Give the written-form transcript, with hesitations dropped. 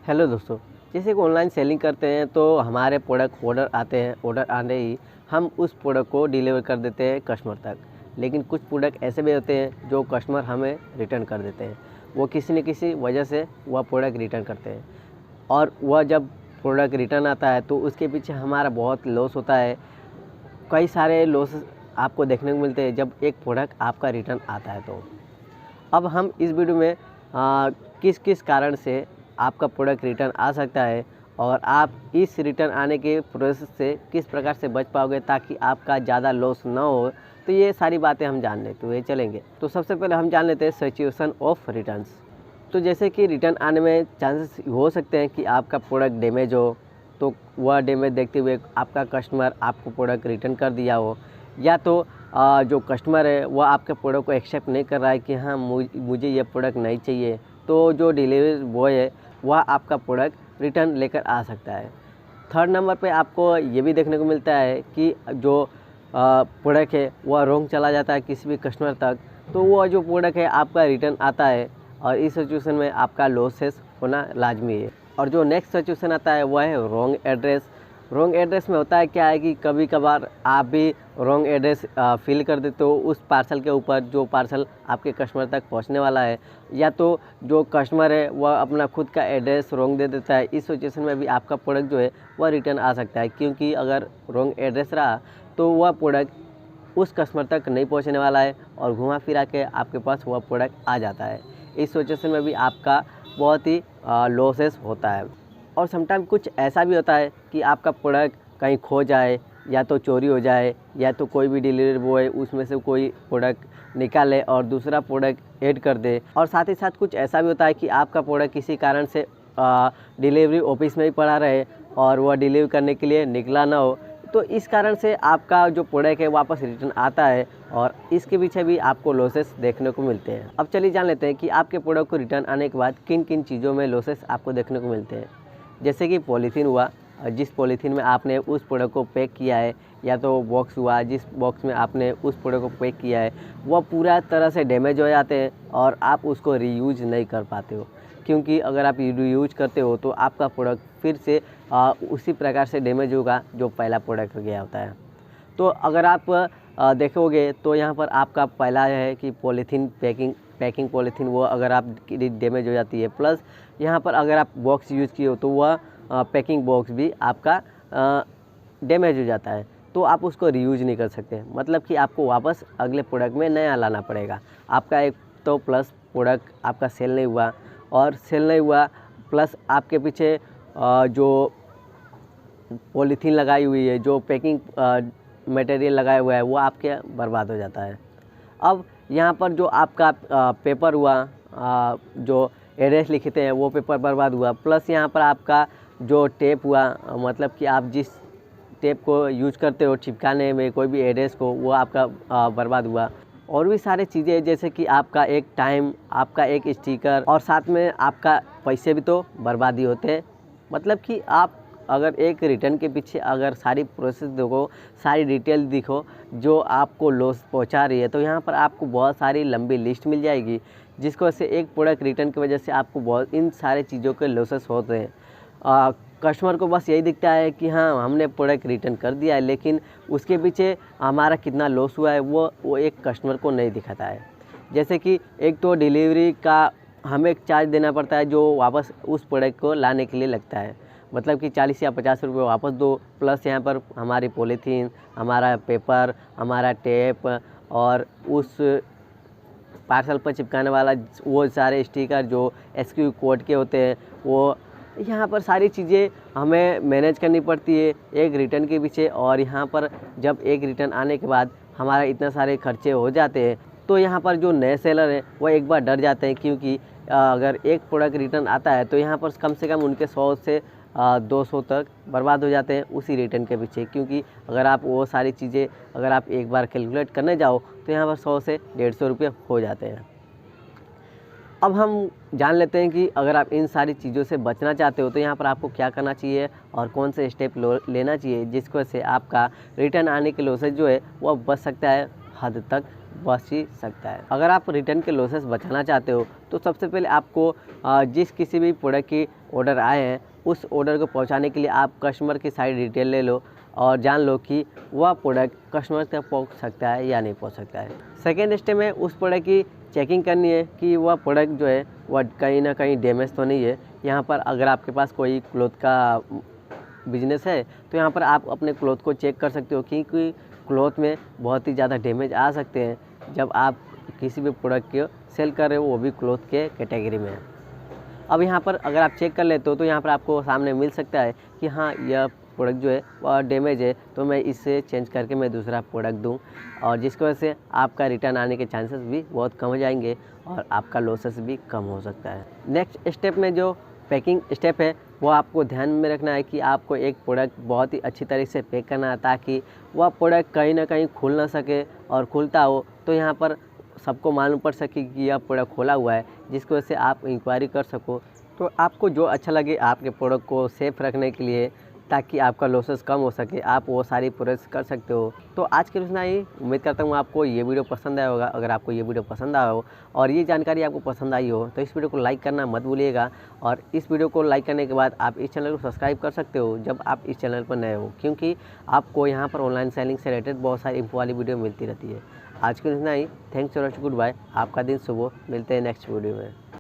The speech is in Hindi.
हेलो दोस्तों, जैसे कि ऑनलाइन सेलिंग करते हैं तो हमारे प्रोडक्ट ऑर्डर आते हैं। ऑर्डर आने ही हम उस प्रोडक्ट को डिलीवर कर देते हैं कस्टमर तक। लेकिन कुछ प्रोडक्ट ऐसे भी होते हैं जो कस्टमर हमें रिटर्न कर देते हैं। वो किसी न किसी वजह से वह प्रोडक्ट रिटर्न करते हैं और वह जब प्रोडक्ट रिटर्न आता है तो उसके पीछे हमारा बहुत लॉस होता है। कई सारे लॉस आपको देखने को मिलते हैं जब एक प्रोडक्ट आपका रिटर्न आता है। तो अब हम इस वीडियो में किस किस कारण से आपका प्रोडक्ट रिटर्न आ सकता है और आप इस रिटर्न आने के प्रोसेस से किस प्रकार से बच पाओगे ताकि आपका ज़्यादा लॉस ना हो, तो ये सारी बातें हम जान लेते हुए चलेंगे। तो सबसे पहले हम जान लेते हैं सिचुएशन ऑफ रिटर्न्स। तो जैसे कि रिटर्न आने में चांसेस हो सकते हैं कि आपका प्रोडक्ट डैमेज हो, तो वह डैमेज देखते हुए आपका कस्टमर आपको प्रोडक्ट रिटर्न कर दिया हो, या तो जो कस्टमर है वह आपके प्रोडक्ट को एक्सेप्ट नहीं कर रहा है कि हाँ मुझे ये प्रोडक्ट नहीं चाहिए, तो जो डिलीवरी बॉय है वह आपका प्रोडक्ट रिटर्न लेकर आ सकता है। थर्ड नंबर पे आपको ये भी देखने को मिलता है कि जो प्रोडक्ट है वह रॉन्ग चला जाता है किसी भी कस्टमर तक, तो वह जो प्रोडक्ट है आपका रिटर्न आता है और इस सिचुएशन में आपका लॉसेस होना लाजमी है। और जो नेक्स्ट सिचुएशन आता है वह है रॉन्ग एड्रेस। रॉन्ग एड्रेस में होता है क्या है कि कभी कभार आप भी रॉन्ग एड्रेस फिल कर देते हो उस पार्सल के ऊपर जो पार्सल आपके कस्टमर तक पहुंचने वाला है, या तो जो कस्टमर है वह अपना खुद का एड्रेस रॉन्ग दे देता है। इस सिचुएशन में भी आपका प्रोडक्ट जो है वह रिटर्न आ सकता है, क्योंकि अगर रॉन्ग एड्रेस रहा तो वह प्रोडक्ट उस कस्टमर तक नहीं पहुँचने वाला है और घुमा फिरा के आपके पास वह प्रोडक्ट आ जाता है। इस सिचुएशन में भी आपका बहुत ही लॉसेस होता है। और समटाइम कुछ ऐसा भी होता है कि आपका प्रोडक्ट कहीं खो जाए, या तो चोरी हो जाए, या तो कोई भी डिलीवरी बॉय उसमें से कोई प्रोडक्ट निकाले और दूसरा प्रोडक्ट ऐड कर दे। और साथ ही साथ कुछ ऐसा भी होता है कि आपका प्रोडक्ट किसी कारण से डिलीवरी ऑफिस में ही पड़ा रहे और वह डिलीवर करने के लिए निकला ना हो, तो इस कारण से आपका जो प्रोडक्ट है वापस रिटर्न आता है और इसके पीछे भी आपको लॉसेस देखने को मिलते हैं। अब चलिए जान लेते हैं कि आपके प्रोडक्ट को रिटर्न आने के बाद किन किन चीज़ों में लॉसेस आपको देखने को मिलते हैं। जैसे कि पॉलीथीन हुआ, जिस पॉलीथीन में आपने उस प्रोडक्ट को पैक किया है, या तो बॉक्स हुआ जिस बॉक्स में आपने उस प्रोडक्ट को पैक किया है, वह पूरा तरह से डैमेज हो जाते हैं और आप उसको रीयूज नहीं कर पाते हो। क्योंकि अगर आप रीयूज करते हो तो आपका प्रोडक्ट फिर से उसी प्रकार से डैमेज होगा जो पहला प्रोडक्ट गया होता है। तो अगर आप देखोगे तो यहाँ पर आपका पहला है कि पॉलीथीन पैकिंग पॉलीथीन वो अगर आप डैमेज हो जाती है, प्लस यहाँ पर अगर आप बॉक्स यूज़ किए हो तो वह पैकिंग बॉक्स भी आपका डैमेज हो जाता है, तो आप उसको रीयूज नहीं कर सकते। मतलब कि आपको वापस अगले प्रोडक्ट में नया लाना पड़ेगा। आपका एक तो प्लस प्रोडक्ट आपका सेल नहीं हुआ, और सेल नहीं हुआ प्लस आपके पीछे जो पॉलीथीन लगाई हुई है, जो पैकिंग मटेरियल लगाया हुआ है, वो आपके बर्बाद हो जाता है। अब यहाँ पर जो आपका पेपर हुआ, जो एड्रेस लिखते हैं वो पेपर बर्बाद हुआ, प्लस यहाँ पर आपका जो टेप हुआ, मतलब कि आप जिस टेप को यूज करते हो चिपकाने में कोई भी एड्रेस को, वो आपका बर्बाद हुआ। और भी सारे चीज़ें जैसे कि आपका एक टाइम, आपका एक स्टिकर, और साथ में आपका पैसे भी तो बर्बाद ही होते हैं। मतलब कि आप अगर एक रिटर्न के पीछे अगर सारी प्रोसेस देखो, सारी डिटेल दिखो जो आपको लॉस पहुंचा रही है, तो यहाँ पर आपको बहुत सारी लंबी लिस्ट मिल जाएगी, जिसको वजह से एक प्रोडक्ट रिटर्न की वजह से आपको बहुत इन सारे चीज़ों के लॉसेस होते हैं। कस्टमर को बस यही दिखता है कि हाँ हमने प्रोडक्ट रिटर्न कर दिया है, लेकिन उसके पीछे हमारा कितना लॉस हुआ है वो एक कस्टमर को नहीं दिखाता है। जैसे कि एक तो डिलीवरी का हमें चार्ज देना पड़ता है जो वापस उस प्रोडक्ट को लाने के लिए लगता है, मतलब कि 40 या 50 रुपये वापस दो, प्लस यहाँ पर हमारी पॉलीथीन, हमारा पेपर, हमारा टेप, और उस पार्सल पर चिपकाने वाला वो सारे स्टिकर जो SQ कोड के होते हैं, वो यहाँ पर सारी चीज़ें हमें मैनेज करनी पड़ती है एक रिटर्न के पीछे। और यहाँ पर जब एक रिटर्न आने के बाद हमारा इतने सारे खर्चे हो जाते हैं, तो यहाँ पर जो नए सेलर हैं वो एक बार डर जाते हैं, क्योंकि अगर एक प्रोडक्ट रिटर्न आता है तो यहाँ पर कम से कम उनके 100 से 200 तक बर्बाद हो जाते हैं उसी रिटर्न के पीछे। क्योंकि अगर आप वो सारी चीज़ें अगर आप एक बार कैलकुलेट करने जाओ तो यहाँ पर 100 से 150 रुपये हो जाते हैं। अब हम जान लेते हैं कि अगर आप इन सारी चीज़ों से बचना चाहते हो तो यहाँ पर आपको क्या करना चाहिए और कौन से स्टेप लेना चाहिए, जिसको से आपका रिटर्न आने के लॉसेज जो है वह बच सकता है हद तक बच ही सकता है। अगर आप रिटर्न के लॉसेस बचाना चाहते हो तो सबसे पहले आपको जिस किसी भी प्रोडक्ट की ऑर्डर आए हैं उस ऑर्डर को पहुंचाने के लिए आप कस्टमर की सारी डिटेल ले लो और जान लो कि वह प्रोडक्ट कस्टमर तक पहुंच सकता है या नहीं पहुंच सकता है। सेकेंड स्टेप में उस प्रोडक्ट की चेकिंग करनी है कि वह प्रोडक्ट जो है वह कहीं ना कहीं डैमेज तो नहीं है। यहाँ पर अगर आपके पास कोई क्लॉथ का बिजनेस है तो यहाँ पर आप अपने क्लॉथ को चेक कर सकते हो, क्योंकि क्लॉथ में बहुत ही ज़्यादा डैमेज आ सकते हैं जब आप किसी भी प्रोडक्ट को सेल कर रहे हो, वो भी क्लॉथ के कैटेगरी में। अब यहाँ पर अगर आप चेक कर लेते हो तो यहाँ पर आपको सामने मिल सकता है कि हाँ यह प्रोडक्ट जो है वह डैमेज है, तो मैं इससे चेंज करके मैं दूसरा प्रोडक्ट दूँ, और जिसकी वजह से आपका रिटर्न आने के चांसेस भी बहुत कम हो जाएंगे और आपका लॉसेस भी कम हो सकता है। नेक्स्ट स्टेप में जो पैकिंग स्टेप है वो आपको ध्यान में रखना है कि आपको एक प्रोडक्ट बहुत ही अच्छी तरीके से पैक करना है ताकि वह प्रोडक्ट कहीं ना कहीं खुल ना सके, और खुलता हो तो यहाँ पर सबको मालूम पड़ सके कि यह प्रोडक्ट खोला हुआ है, जिसकी वजह से आप इंक्वायरी कर सको। तो आपको जो अच्छा लगे आपके प्रोडक्ट को सेफ रखने के लिए, ताकि आपका लॉसेस कम हो सके, आप वो सारी प्रोसेस कर सकते हो। तो आज के लिए इतना ही। उम्मीद करता हूँ आपको ये वीडियो पसंद आया होगा। अगर आपको ये वीडियो पसंद आया हो और ये जानकारी आपको पसंद आई हो तो इस वीडियो को लाइक करना मत भूलिएगा, और इस वीडियो को लाइक करने के बाद आप इस चैनल को सब्सक्राइब कर सकते हो जब आप इस चैनल पर नए हो, क्योंकि आपको यहाँ पर ऑनलाइन सेलिंग से रिलेटेड बहुत सारी इंफो वाली वीडियो मिलती रहती है। आज के लिए इतना ही। Thanks for watching, goodbye. आपका दिन शुभ हो। मिलते हैं नेक्स्ट वीडियो में।